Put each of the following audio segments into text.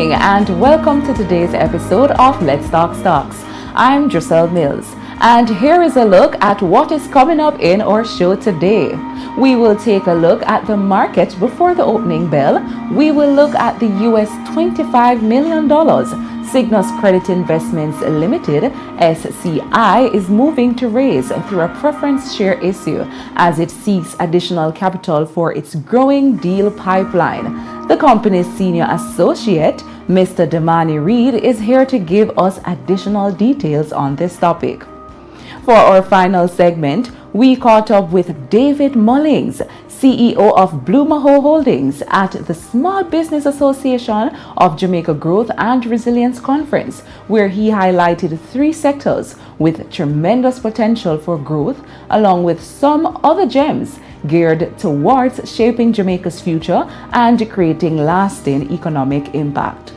morning and welcome to today's episode of Let's Talk Stocks. I'm Giselle Mills and here is a look at what is coming up in our show today. We will take a look at the market before the opening bell. We will look at the US $25 million Sygnus Credit Investments Limited (SCI) is moving to raise through a preference share issue as it seeks additional capital for its growing deal pipeline. The company's senior associate, Mr. Damani Reid, is here to give us additional details on this topic. For our final segment, we caught up with David Mullings, CEO of Bloomaho Holdings, at the Small Business Association of Jamaica Growth and Resilience Conference, where he highlighted three sectors with tremendous potential for growth, along with some other gems geared towards shaping Jamaica's future and creating lasting economic impact.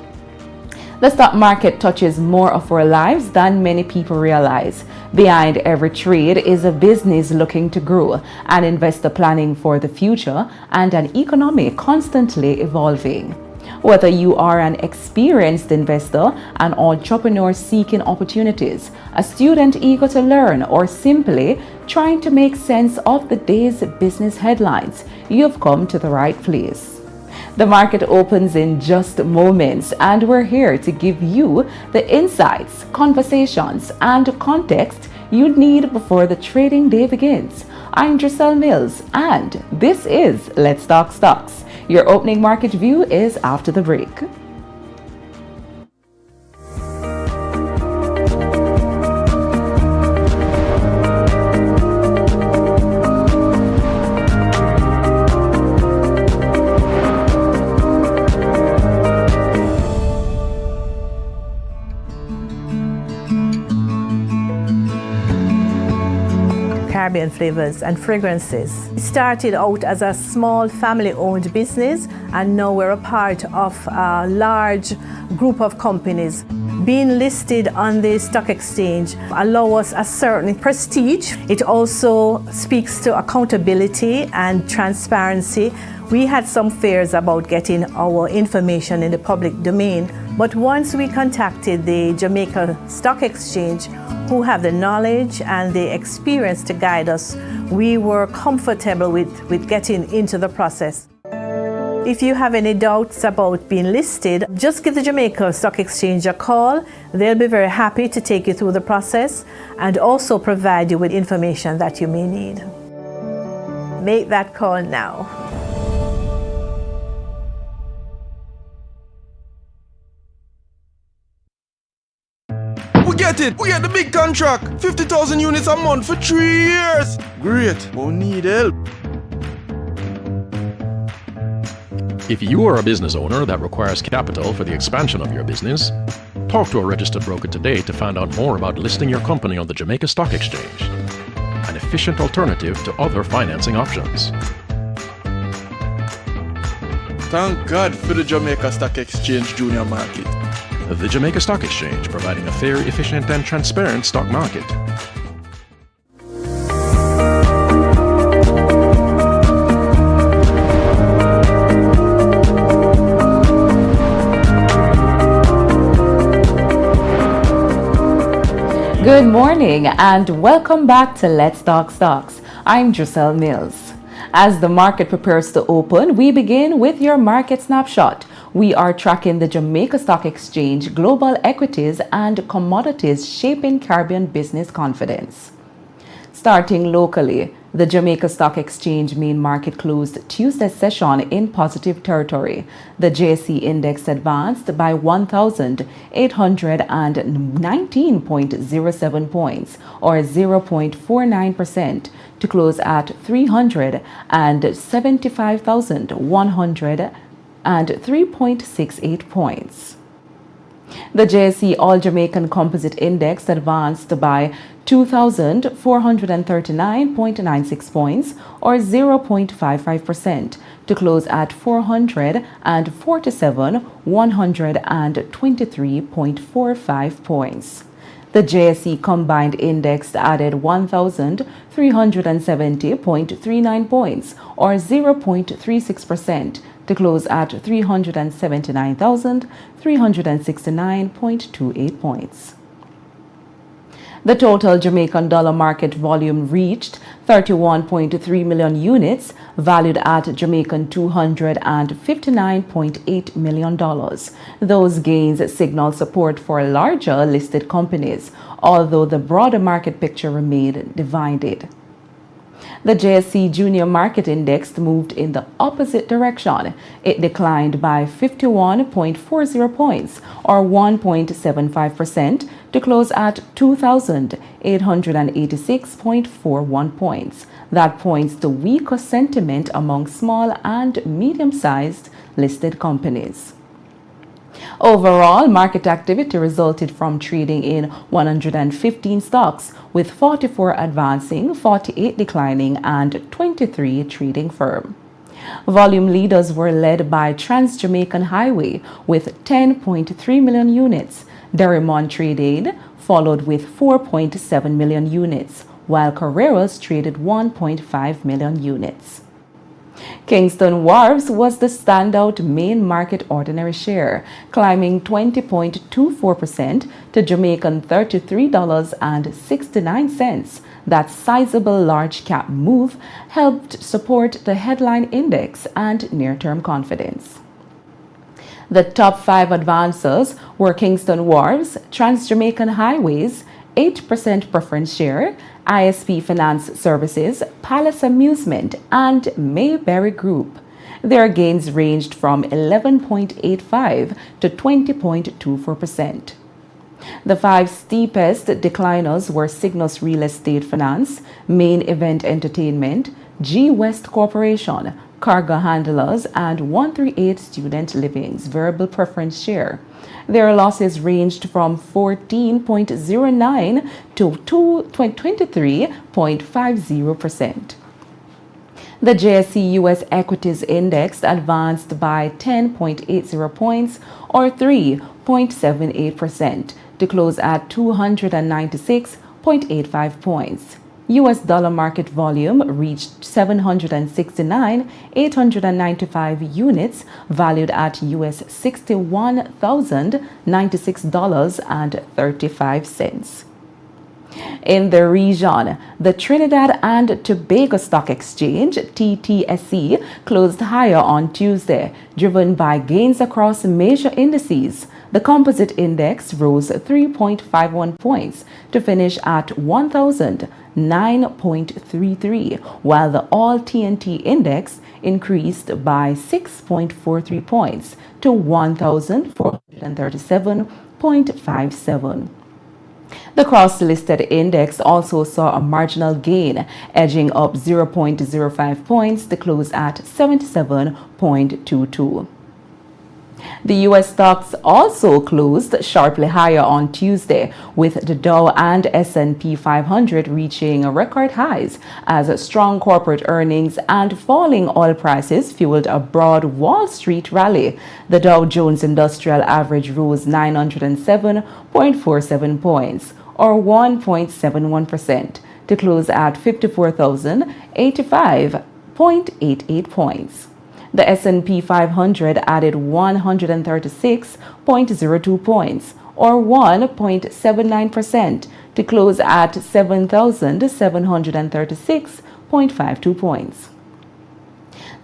The stock market touches more of our lives than many people realize. Behind every trade is a business looking to grow, an investor planning for the future, and an economy constantly evolving. Whether you are an experienced investor, an entrepreneur seeking opportunities, a student eager to learn, or simply trying to make sense of the day's business headlines, you've come to the right place. The market opens in just moments, and we're here to give you the insights, conversations, and context you need before the trading day begins. I'm Giselle Mills, and this is Let's Talk Stocks. Your opening market view is after the break. Caribbean flavors and fragrances. It started out as a small family-owned business, and now we're a part of a large group of companies. Being listed on the stock exchange allows us a certain prestige. It also speaks to accountability and transparency. We had some fears about getting our information in the public domain, but once we contacted the Jamaica Stock Exchange, who have the knowledge and the experience to guide us, we were comfortable with getting into the process. If you have any doubts about being listed, just give the Jamaica Stock Exchange a call. They'll be very happy to take you through the process and also provide you with information that you may need. Make that call now. We get the big contract. 50,000 units a month for 3 years. Great. Won't need help. If you are a business owner that requires capital for the expansion of your business, talk to a registered broker today to find out more about listing your company on the Jamaica Stock Exchange, an efficient alternative to other financing options. Thank God for the Jamaica Stock Exchange Junior Market. The Jamaica Stock Exchange, providing a fair, efficient, and transparent stock market. Good morning and welcome back to Let's Talk Stocks. I'm Giselle Mills. As the market prepares to open, we begin with your market snapshot. We are tracking the Jamaica Stock Exchange, global equities and commodities shaping Caribbean business confidence. Starting locally, the Jamaica Stock Exchange main market closed Tuesday's session in positive territory. The JSE index advanced by 1,819.07 points, or 0.49%, to close at 375,103.68 points. The JSE All Jamaican Composite Index advanced by 2,439.96 points, or 0.55%, to close at 447,123.45 points. The JSE Combined Index added 1,370.39 points, or 0.36%, to close at 379,369.28 points. The total Jamaican dollar market volume reached 31.3 million units, valued at Jamaican $259.8 million. Those gains signal support for larger listed companies, although the broader market picture remained divided. The JSE Junior Market Index moved in the opposite direction. It declined by 51.40 points, or 1.75%, to close at 2,886.41 points. That points to weaker sentiment among small and medium-sized listed companies. Overall, market activity resulted from trading in 115 stocks, with 44 advancing, 48 declining, and 23 trading firm. Volume leaders were led by Trans-Jamaican Highway with 10.3 million units. Derrimon traded, followed with 4.7 million units, while Carreras traded 1.5 million units. Kingston Wharves was the standout main market ordinary share, climbing 20.24% to Jamaican $33.69. That sizable large cap move helped support the headline index and near-term confidence. The top 5 advancers were Kingston Wharves, Trans-Jamaican Highways, 8% preference share, ISP Finance Services, Palace Amusement, and Mayberry Group. Their gains ranged from 11.85 to 20.24%. The 5 steepest decliners were Sygnus Real Estate Finance, Main Event Entertainment, G West Corporation, Cargo Handlers, and 138 Student Living's variable preference share. Their losses ranged from 14.09 to 23.50%. The JSE US Equities Index advanced by 10.80 points, or 3.78%, to close at 296.85 points. US dollar market volume reached 769,895 units, valued at US $61,096.35. In the region, the Trinidad and Tobago Stock Exchange, TTSE, closed higher on Tuesday, driven by gains across major indices. The composite index rose 3.51 points to finish at 1,009.33, while the All TNT index increased by 6.43 points to 1,437.57. The cross-listed index also saw a marginal gain, edging up 0.05 points to close at 77.22. The U.S. stocks also closed sharply higher on Tuesday, with the Dow and S&P 500 reaching record highs as strong corporate earnings and falling oil prices fueled a broad Wall Street rally. The Dow Jones Industrial Average rose 907.47 points, or 1.71%, to close at 54,085.88 points. The S&P 500 added 136.02 points, or 1.79%, to close at 7,736.52 points.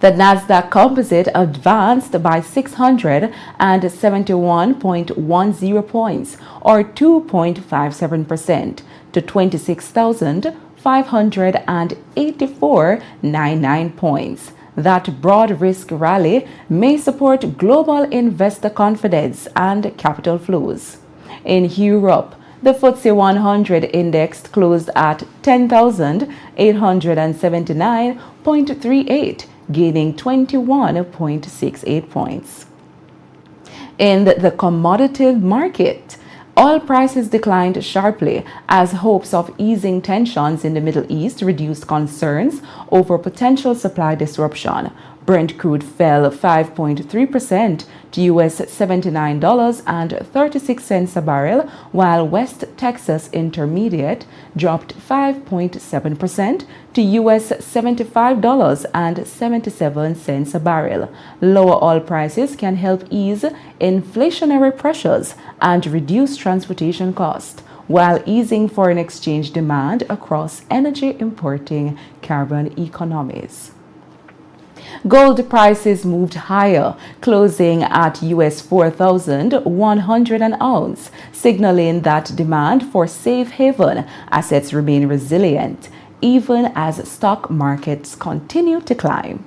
The Nasdaq Composite advanced by 671.10 points, or 2.57%, to 26,584.99 points. That broad risk rally may support global investor confidence and capital flows. In Europe, the FTSE 100 index closed at 10,879.38, gaining 21.68 points. In the commodity market, oil prices declined sharply as hopes of easing tensions in the Middle East reduced concerns over potential supply disruption. Brent crude fell 5.3% to US $79.36 a barrel, while West Texas Intermediate dropped 5.7% to US $75.77 a barrel. Lower oil prices can help ease inflationary pressures and reduce transportation costs, while easing foreign exchange demand across energy importing Caribbean economies. Gold prices moved higher, closing at US $4,100 an ounce, signaling that demand for safe haven assets remain resilient, even as stock markets continue to climb.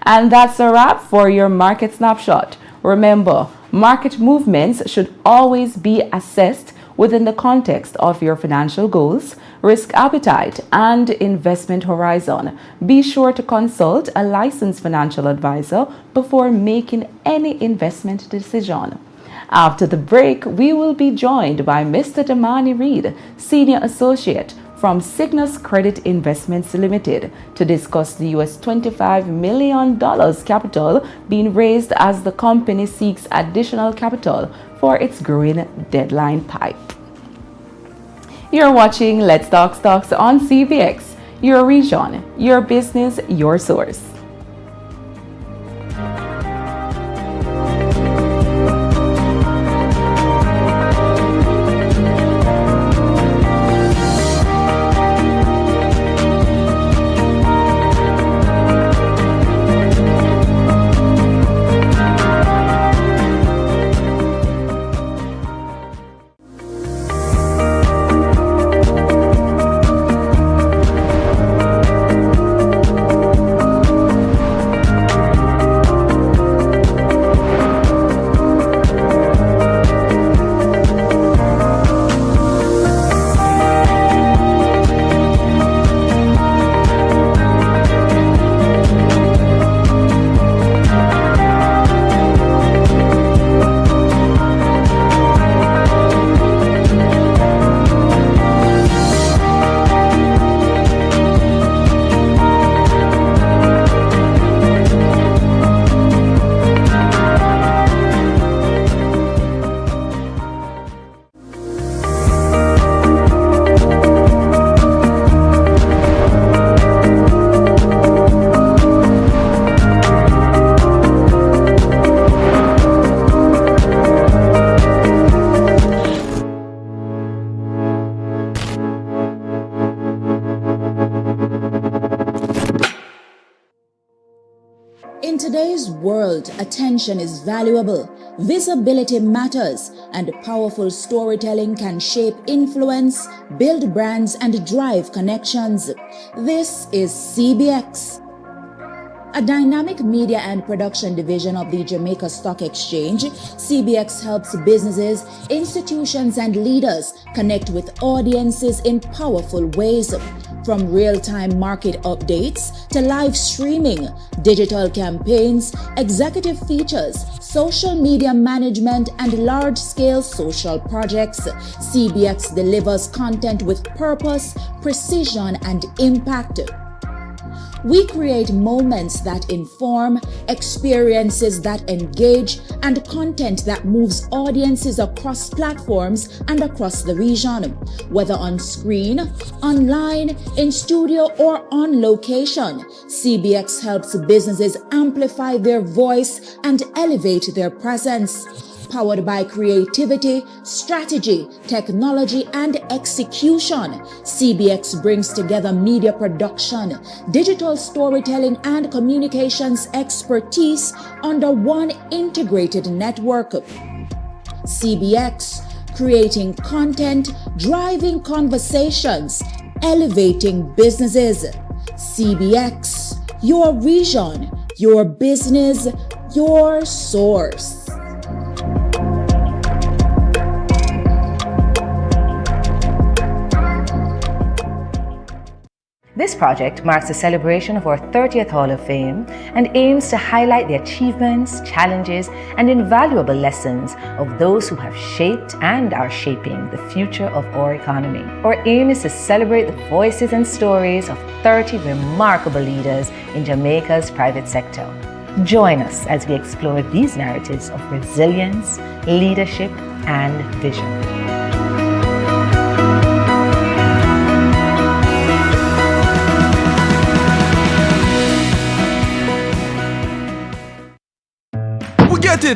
And that's a wrap for your market snapshot. Remember, market movements should always be assessed within the context of your financial goals, risk appetite, and investment horizon. Be sure to consult a licensed financial advisor before making any investment decision. After the break, we will be joined by Mr. Damani Reid, Senior Associate from Sygnus Credit Investments Limited, to discuss the US $25 million capital being raised as the company seeks additional capital for its growing deadline pipe. You're watching Let's Talk Stocks on CBX, your region, your business, your source. In today's world, attention is valuable, visibility matters, and powerful storytelling can shape influence, build brands, and drive connections. This is CBX, a dynamic media and production division of the Jamaica Stock Exchange. CBX helps businesses, institutions, and leaders connect with audiences in powerful ways. From real-time market updates to live streaming, digital campaigns, executive features, social media management, and large-scale social projects, CBX delivers content with purpose, precision, and impact. We create moments that inform, experiences that engage, and content that moves audiences across platforms and across the region. Whether on screen, online, in studio, or on location, CBX helps businesses amplify their voice and elevate their presence. Powered by creativity, strategy, technology, and execution, CBX brings together media production, digital storytelling, and communications expertise under one integrated network. CBX, creating content, driving conversations, elevating businesses. CBX, your region, your business, your source. This project marks the celebration of our 30th Hall of Fame and aims to highlight the achievements, challenges, and invaluable lessons of those who have shaped and are shaping the future of our economy. Our aim is to celebrate the voices and stories of 30 remarkable leaders in Jamaica's private sector. Join us as we explore these narratives of resilience, leadership, and vision.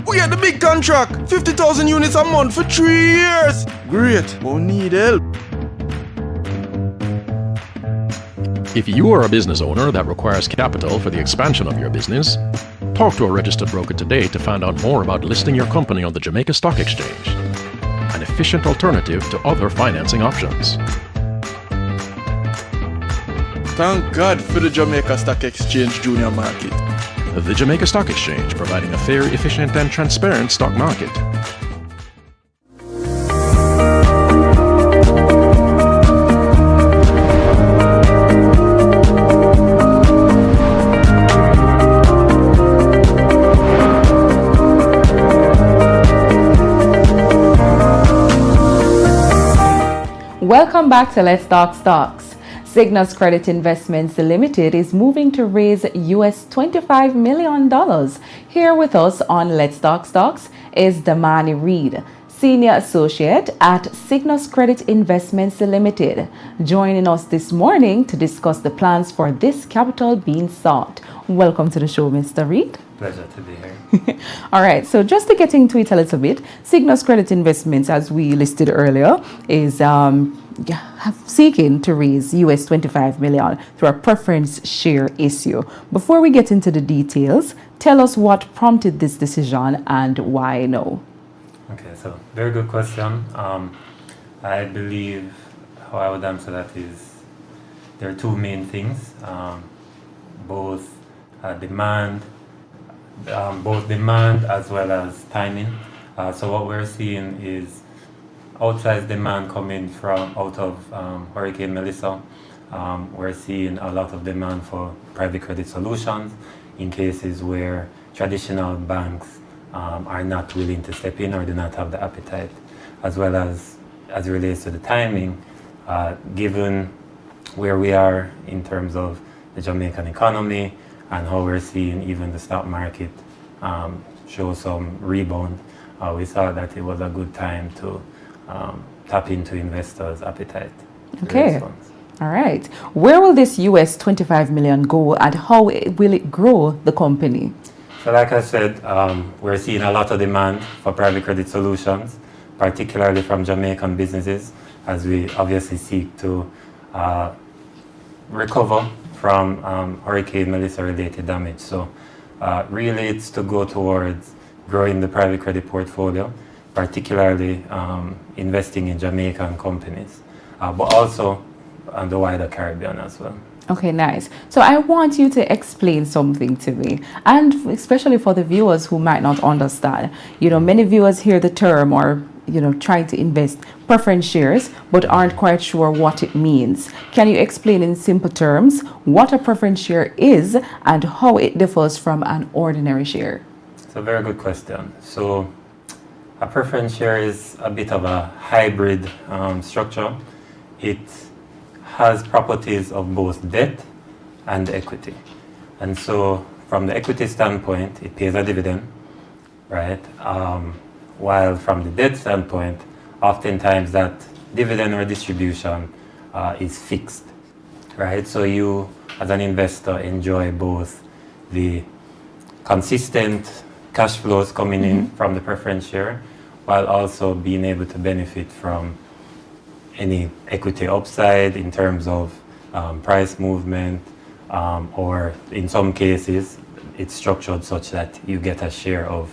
We get the big contract. 50,000 units a month for 3 years. Great. Won't need help. If you are a business owner that requires capital for the expansion of your business, talk to a registered broker today to find out more about listing your company on the Jamaica Stock Exchange, an efficient alternative to other financing options. Thank God for the Jamaica Stock Exchange junior market. The Jamaica Stock Exchange, providing a fair, efficient, and transparent stock market. Welcome back to Let's Talk Stocks. Sygnus Credit Investments Limited is moving to raise US $25 million. Here with us on Let's Talk Stocks is Damani Reid, Senior Associate at Sygnus Credit Investments Limited, joining us this morning to discuss the plans for this capital being sought. Welcome to the show, Mr. Reid. Pleasure to be here. All right, so just to get into it a little bit, Sygnus Credit Investments, as we listed earlier, is seeking to raise US $25 million through a preference share issue. Before we get into the details, tell us what prompted this decision and why no. Okay, so very good question. I believe how I would answer that is there are two main things, both demand as well as timing. So what we're seeing is outsized demand coming from out of Hurricane Melissa. We're seeing a lot of demand for private credit solutions in cases where traditional banks are not willing to step in or do not have the appetite, as well as it relates to the timing, given where we are in terms of the Jamaican economy and how we're seeing even the stock market show some rebound. We thought that it was a good time to tap into investors' appetite. Okay. All right. Where will this US $25 million go and how will it grow the company? So like I said, we're seeing a lot of demand for private credit solutions, particularly from Jamaican businesses, as we obviously seek to recover from Hurricane Melissa related damage. So really it's to go towards growing the private credit portfolio, particularly investing in Jamaican companies, but also on the wider Caribbean as well. Okay, nice. So I want you to explain something to me, and especially for the viewers who might not understand. Many viewers hear the term or, trying to invest preference shares, but aren't quite sure what it means. Can you explain in simple terms what a preference share is and how it differs from an ordinary share? It's a very good question. So a preference share is a bit of a hybrid structure. It has properties of both debt and equity. And so from the equity standpoint, it pays a dividend, right? While from the debt standpoint, oftentimes that dividend or distribution is fixed, right? So you, as an investor, enjoy both the consistent cash flows coming in from the preference share, while also being able to benefit from any equity upside in terms of price movement, or in some cases, it's structured such that you get a share of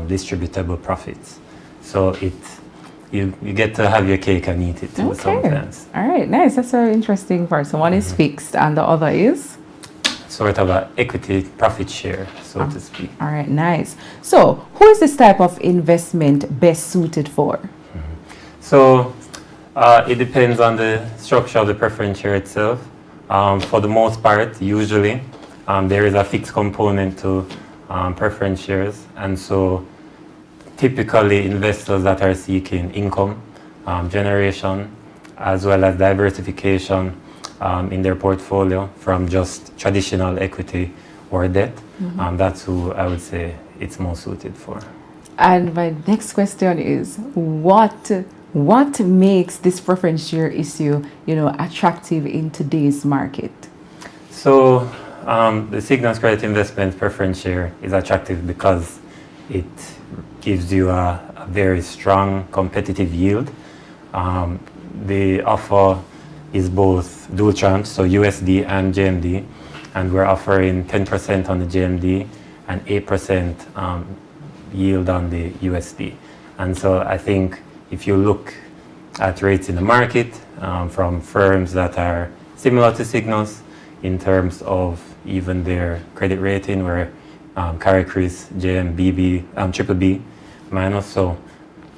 distributable profits. So you get to have your cake and eat it too sometimes. All right, nice. That's an interesting part. So one is fixed and the other is? Sort of an equity profit share, so to speak. All right, nice. So who is this type of investment best suited for? So it depends on the structure of the preference share itself. For the most part, usually, there is a fixed component to preference shares, and so typically investors that are seeking income generation as well as diversification in their portfolio from just traditional equity or debt, that's who I would say it's more suited for. And my next question is, what makes this preference share issue, attractive in today's market? So the Sygnus Credit Investments preference share is attractive because it gives you a very strong competitive yield. The offer is both dual tranche, so USD and JMD, and we're offering 10% on the JMD and 8% yield on the USD. And so I think if you look at rates in the market from firms that are similar to Sygnus in terms of even their credit rating, where CARICRIS, JM, BB, triple B minus. So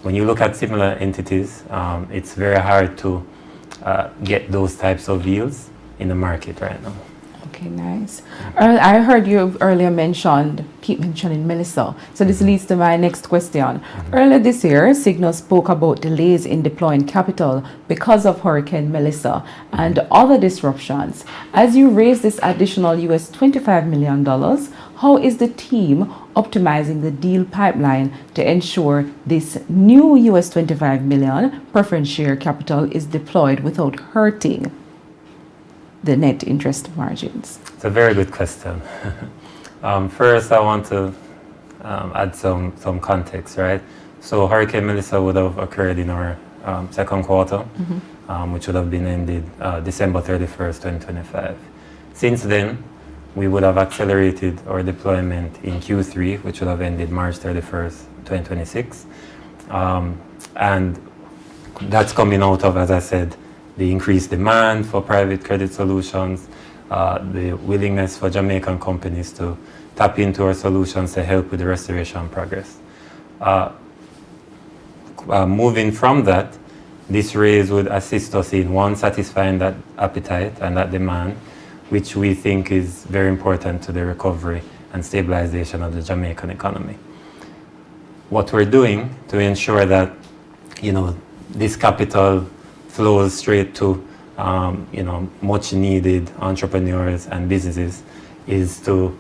when you look at similar entities, it's very hard to get those types of yields in the market right now. Okay, nice. I heard you earlier keep mentioning Melissa. So this leads to my next question. Earlier this year, Sygnus spoke about delays in deploying capital because of Hurricane Melissa and other disruptions. As you raise this additional $25 million, how is the team optimizing the deal pipeline to ensure this new $25 million preference share capital is deployed without hurting the net interest margins? It's a very good question. First, I want to add some context, right? So Hurricane Melissa would have occurred in our second quarter, which would have been ended December 31st, 2025. Since then, we would have accelerated our deployment in Q3, which would have ended March 31st, 2026. And that's coming out of, as I said, the increased demand for private credit solutions, the willingness for Jamaican companies to tap into our solutions to help with the restoration progress. Moving from that, this raise would assist us in, one, satisfying that appetite and that demand, which we think is very important to the recovery and stabilization of the Jamaican economy. What we're doing to ensure that, this capital flows straight to, much needed entrepreneurs and businesses is to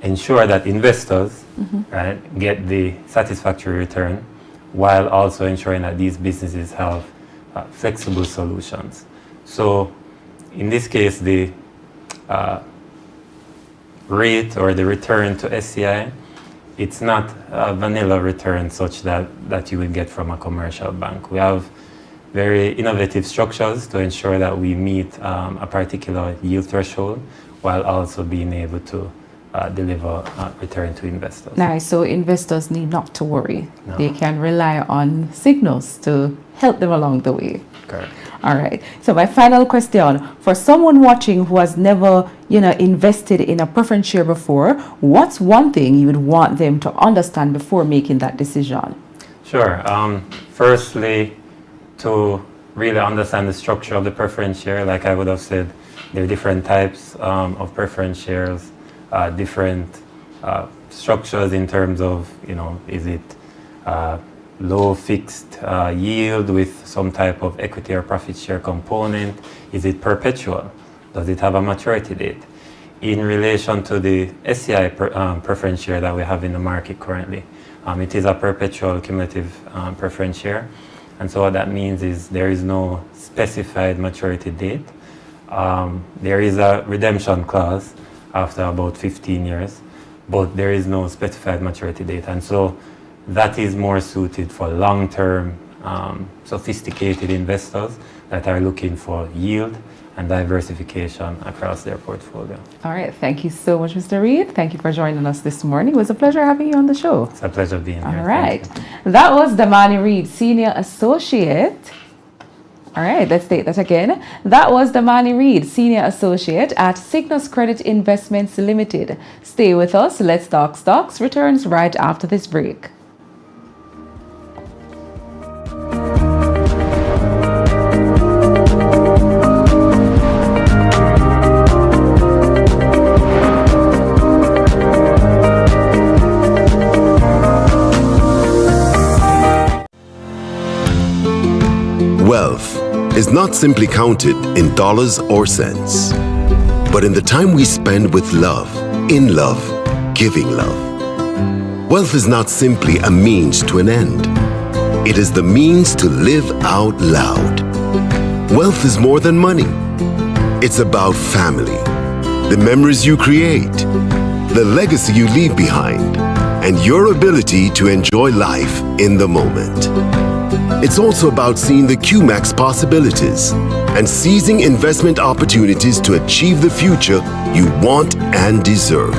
ensure that investors right, get the satisfactory return while also ensuring that these businesses have flexible solutions. So in this case, the rate or the return to SCI, it's not a vanilla return such that you would get from a commercial bank. We have very innovative structures to ensure that we meet a particular yield threshold while also being able to deliver a return to investors. Nice. So investors need not to worry. No. They can rely on Sygnus to help them along the way. Correct. All right. So my final question, for someone watching who has never, invested in a preference share before, what's one thing you would want them to understand before making that decision? Sure. Firstly, to really understand the structure of the preference share, like I would have said, there are different types of preference shares, different structures in terms of, is it low fixed yield with some type of equity or profit share component? Is it perpetual? Does it have a maturity date? In relation to the SCI preference share that we have in the market currently, it is a perpetual cumulative preference share. And so what that means is there is no specified maturity date. There is a redemption clause after about 15 years, but there is no specified maturity date. And so that is more suited for long-term, sophisticated investors that are looking for yield and diversification across their portfolio. All right. Thank you so much, Mr. Reid. Thank you for joining us this morning. It was a pleasure having you on the show. It's a pleasure being here. All right. That was Damani Reid, Senior Associate. All right, let's take that again. That was Damani Reid, Senior Associate at Sygnus Credit Investments Limited. Stay with us. Let's Talk Stocks returns right after this break. is not simply counted in dollars or cents, but in the time we spend with love, in love, giving love. Wealth is not simply a means to an end. It is the means to live out loud. Wealth is more than money. It's about family, the memories you create, the legacy you leave behind, and your ability to enjoy life in the moment. It's also about seeing the QMAX possibilities and seizing investment opportunities to achieve the future you want and deserve.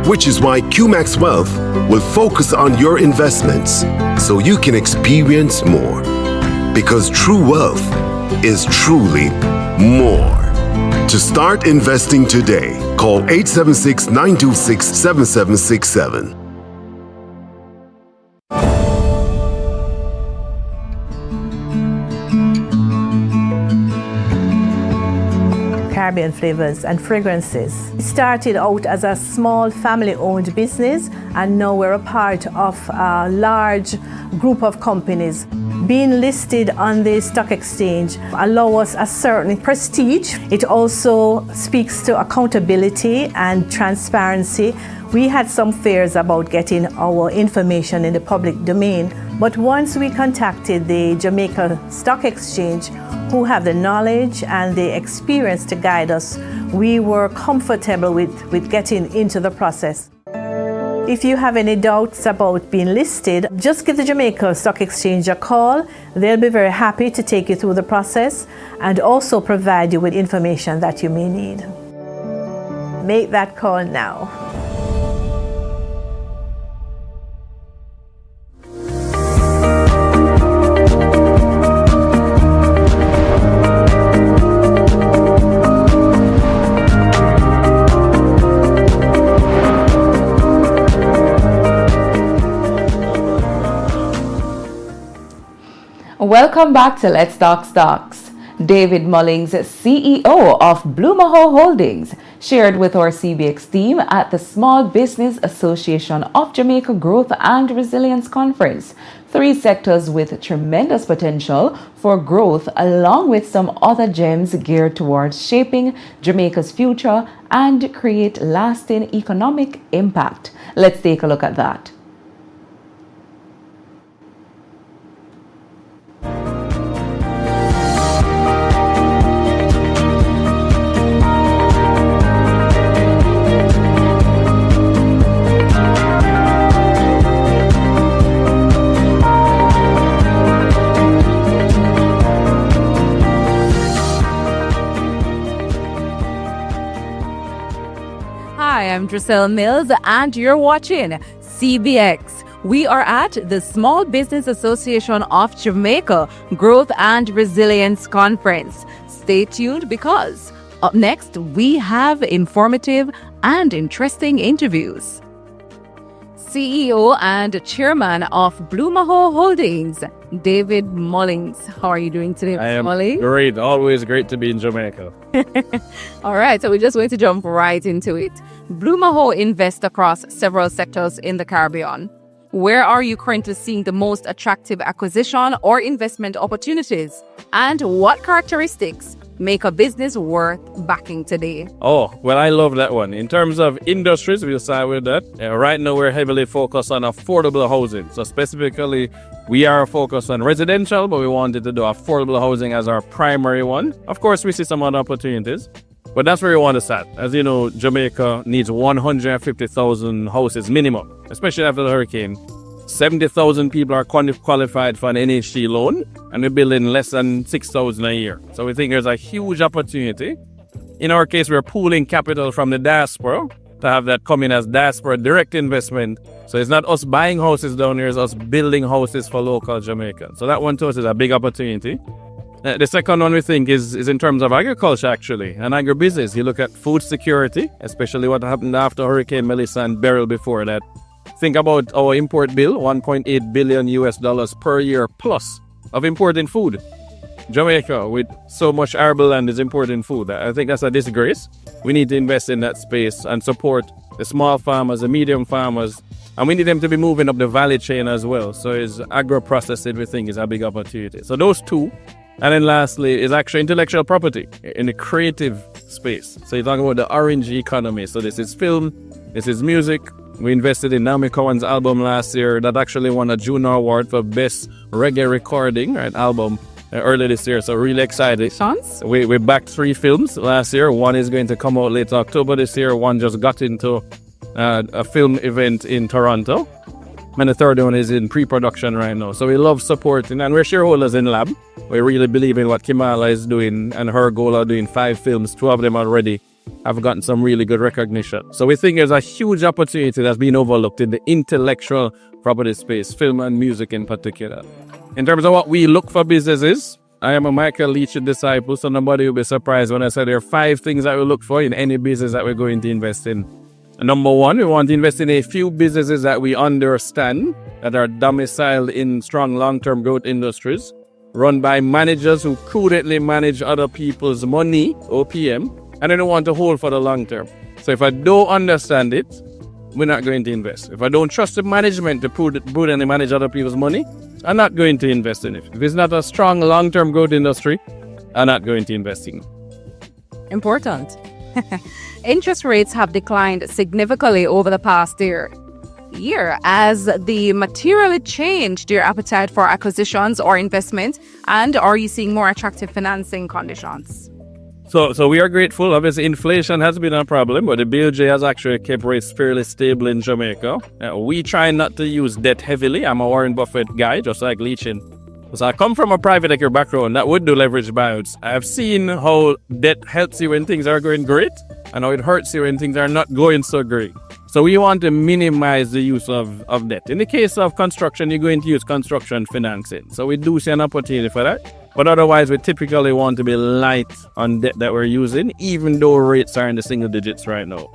Which is why QMAX Wealth will focus on your investments so you can experience more. Because true wealth is truly more. To start investing today, call 876-926-7767. Caribbean flavors and fragrances. It started out as a small family-owned business, and now we're a part of a large group of companies. Being listed on the stock exchange allows us a certain prestige. It also speaks to accountability and transparency. We had some fears about getting our information in the public domain, but once we contacted the Jamaica Stock Exchange, who have the knowledge and the experience to guide us, we were comfortable with getting into the process. If you have any doubts about being listed, just give the Jamaica Stock Exchange a call. They'll be very happy to take you through the process and also provide you with information that you may need. Make that call now. Welcome back to Let's Talk Stocks. David Mullings, CEO of Bloomaho Holdings, shared with our CBX team at the Small Business Association of Jamaica Growth and Resilience Conference 3 sectors with tremendous potential for growth, along with some other gems geared towards shaping Jamaica's future and create lasting economic impact. Let's take a look at that. Hi, I'm Drissel Mills, and you're watching CBX. We are at the Small Business Association of Jamaica Growth and Resilience Conference. Stay tuned because up next we have informative and interesting interviews. CEO and Chairman of Bloomaho Holdings, David Mullings. How are you doing today, I am Mullings? great. Always great to be in Jamaica. All right, so we're just going to jump right into it. Bloomaho invests across several sectors in the Caribbean. Where are you currently seeing the most attractive acquisition or investment opportunities? And what characteristics make a business worth backing today? Oh, well, I love that one. In terms of industries, we'll start with that. Right now, we're heavily focused on affordable housing. So specifically, we are focused on residential, but we wanted to do affordable housing as our primary one. Of course, we see some other opportunities, but that's where we want to start. As you know, Jamaica needs 150,000 houses minimum, especially after the hurricane. 70,000 people are qualified for an NHG loan, and we're building less than 6,000 a year. So we think there's a huge opportunity. In our case, we're pooling capital from the diaspora to have that come in as diaspora direct investment. So it's not us buying houses down here, it's us building houses for local Jamaicans. So that one to us is a big opportunity. The second one we think is in terms of agriculture, actually, and agribusiness. You look at food security, especially what happened after Hurricane Melissa and Beryl before that. Think about our import bill, $1.8 billion US per year plus of importing food. Jamaica, with so much arable land, is importing food. I think that's a disgrace. We need to invest in that space and support the small farmers, the medium farmers, and we need them to be moving up the value chain as well. So is agro-processing, we think, is a big opportunity. So those two And then lastly is actually intellectual property in the creative space. So you're talking about the orange economy. So this is film, this is music. We invested in Naomi Cohen's album last year that actually won a Juno Award for Best Reggae Recording, right, album earlier this year. So really excited. We backed 3 films last year. One is going to come out late October this year. One just got into a film event in Toronto. And the third one is in pre-production right now. So we love supporting, and we're shareholders in Lab. We really believe in what Kimala is doing and her goal of doing 5 films. 2 of them already have gotten some really good recognition. So we think there's a huge opportunity that's been overlooked in the intellectual property space, film and music in particular. In terms of what we look for businesses, I am a Michael Leach disciple, so nobody will be surprised when I say there are 5 things that we look for in any business that we're going to invest in. Number 1, we want to invest in a few businesses that we understand, that are domiciled in strong long-term growth industries, run by managers who prudently manage other people's money, OPM, and they don't want to hold for the long term. So if I don't understand it, we're not going to invest. If I don't trust the management to prudently manage other people's money, I'm not going to invest in it. If it's not a strong long-term growth industry, I'm not going to invest in it. Important. Interest rates have declined significantly over the past year. As the materially changed your appetite for acquisitions or investment, and are you seeing more attractive financing conditions? So we are grateful. Obviously, inflation has been a problem, but the BLJ has actually kept rates fairly stable in Jamaica. We try not to use debt heavily. I'm a Warren Buffett guy, just like Leachin. So I come from a private equity background that would do leverage buyouts. I've seen how debt helps you when things are going great and how it hurts you when things are not going so great. So we want to minimize the use of debt. In the case of construction, you're going to use construction financing. So we do see an opportunity for that. But otherwise, we typically want to be light on debt that we're using, even though rates are in the single digits right now.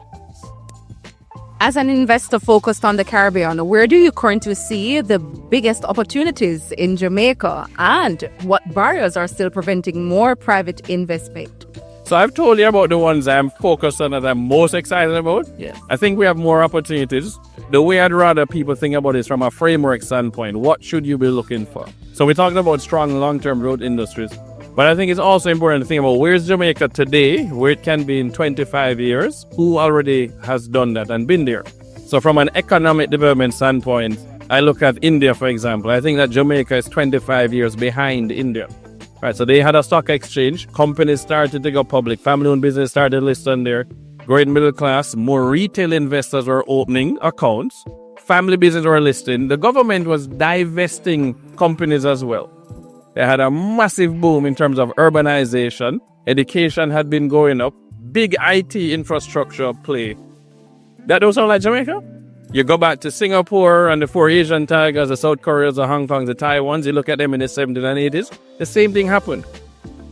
As an investor focused on the Caribbean, where do you currently see the biggest opportunities in Jamaica, and what barriers are still preventing more private investment? So I've told you about the ones I'm focused on that I'm most excited about. Yes. I think we have more opportunities. The way I'd rather people think about it is from a framework standpoint. What should you be looking for? So we're talking about strong long-term growth industries. But I think it's also important to think about where's Jamaica today, where it can be in 25 years, who already has done that and been there. So from an economic development standpoint, I look at India, for example. I think that Jamaica is 25 years behind India. Right, so they had a stock exchange, companies started to go public, family-owned business started listed there, growing middle class, more retail investors were opening accounts, family business were listing, the government was divesting companies as well. They had a massive boom in terms of urbanization, education had been going up, big IT infrastructure play. That don't sound like Jamaica? You go back to Singapore and the 4 Asian tigers, the South Koreas, the Hong Kongs, the Taiwans, you look at them in the 70s and 80s, the same thing happened.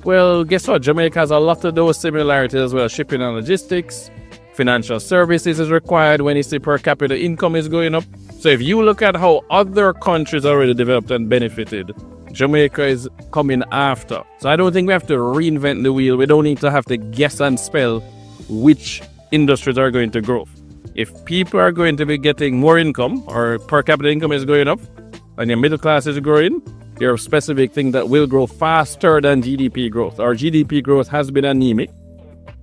Well, guess what? Jamaica has a lot of those similarities as well. Shipping and logistics, financial services is required when you see per capita income is going up. So if you look at how other countries already developed and benefited, Jamaica is coming after. So I don't think we have to reinvent the wheel. We don't need to have to guess and spell which industries are going to grow. If people are going to be getting more income or per capita income is going up and your middle class is growing, there are specific things that will grow faster than GDP growth. Our GDP growth has been anemic.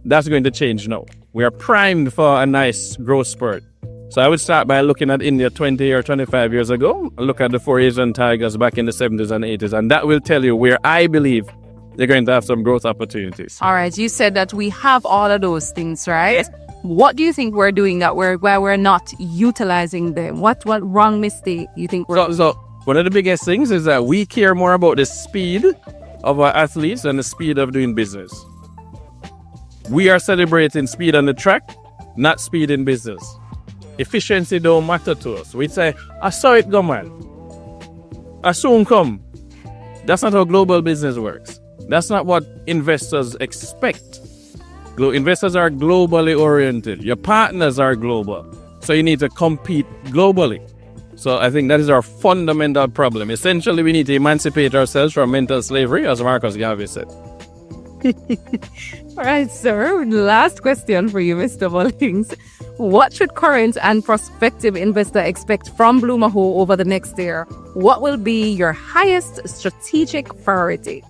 That's going to change now. We are primed for a nice growth spurt. So I would start by looking at India 20 or 25 years ago, look at the 4 Asian tigers back in the 70s and 80s, and that will tell you where I believe they're going to have some growth opportunities. All right, you said that we have all of those things, right? Yes. What do you think we're doing that where we're not utilizing them? What wrong mistake you think we're doing? So one of the biggest things is that we care more about the speed of our athletes than the speed of doing business. We are celebrating speed on the track, not speed in business. Efficiency don't matter to us. We say, I saw it go, man. I soon come. That's not how global business works. That's not what investors expect. Investors are globally oriented. Your partners are global. So you need to compete globally. So I think that is our fundamental problem. Essentially, we need to emancipate ourselves from mental slavery, as Marcus Garvey said. All right, sir. Last question for you, Mr. Mullings. What should current and prospective investor expect from Blue Maho over the next year? What will be your highest strategic priority?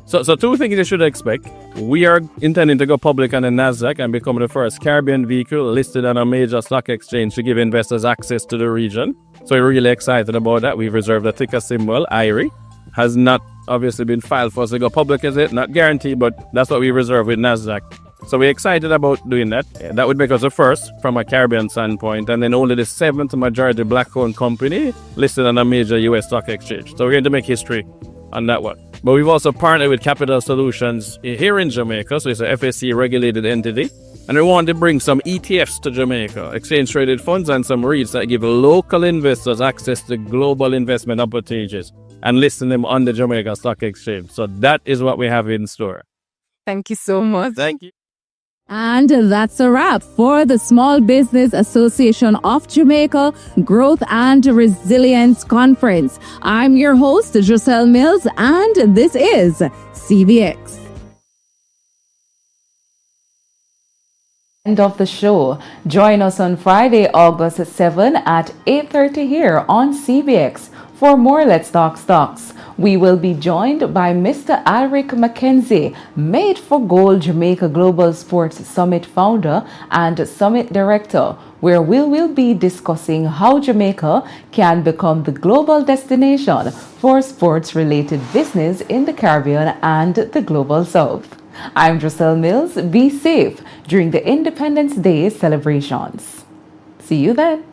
So two things you should expect. We are intending to go public on the NASDAQ and become the first Caribbean vehicle listed on a major stock exchange to give investors access to the region. So we're really excited about that. We've reserved a ticker symbol, IRI. Has not obviously been filed for us to go public, is it? Not guaranteed, but that's what we reserve with NASDAQ. So we're excited about doing that. That would make us the first from a Caribbean standpoint, and then only the 7th majority black-owned company listed on a major US stock exchange. So we're going to make history on that one. But we've also partnered with Capital Solutions here in Jamaica, so it's a FSC regulated entity. And we want to bring some ETFs to Jamaica, exchange traded funds and some REITs that give local investors access to global investment opportunities and listing them on the Jamaica Stock Exchange. So that is what we have in store. Thank you so much. Thank you. And that's a wrap for the Small Business Association of Jamaica Growth and Resilience Conference. I'm your host, Giselle Mills, and this is CBX. End of the show. Join us on Friday, August 7 at 8:30 here on CBX for more Let's Talk Stocks. We will be joined by Mr. Alric McKenzie, Made for Gold Jamaica Global Sports Summit founder and Summit Director, where we will be discussing how Jamaica can become the global destination for sports-related business in the Caribbean and the Global South. I'm Giselle Mills. Be safe during the Independence Day celebrations. See you then.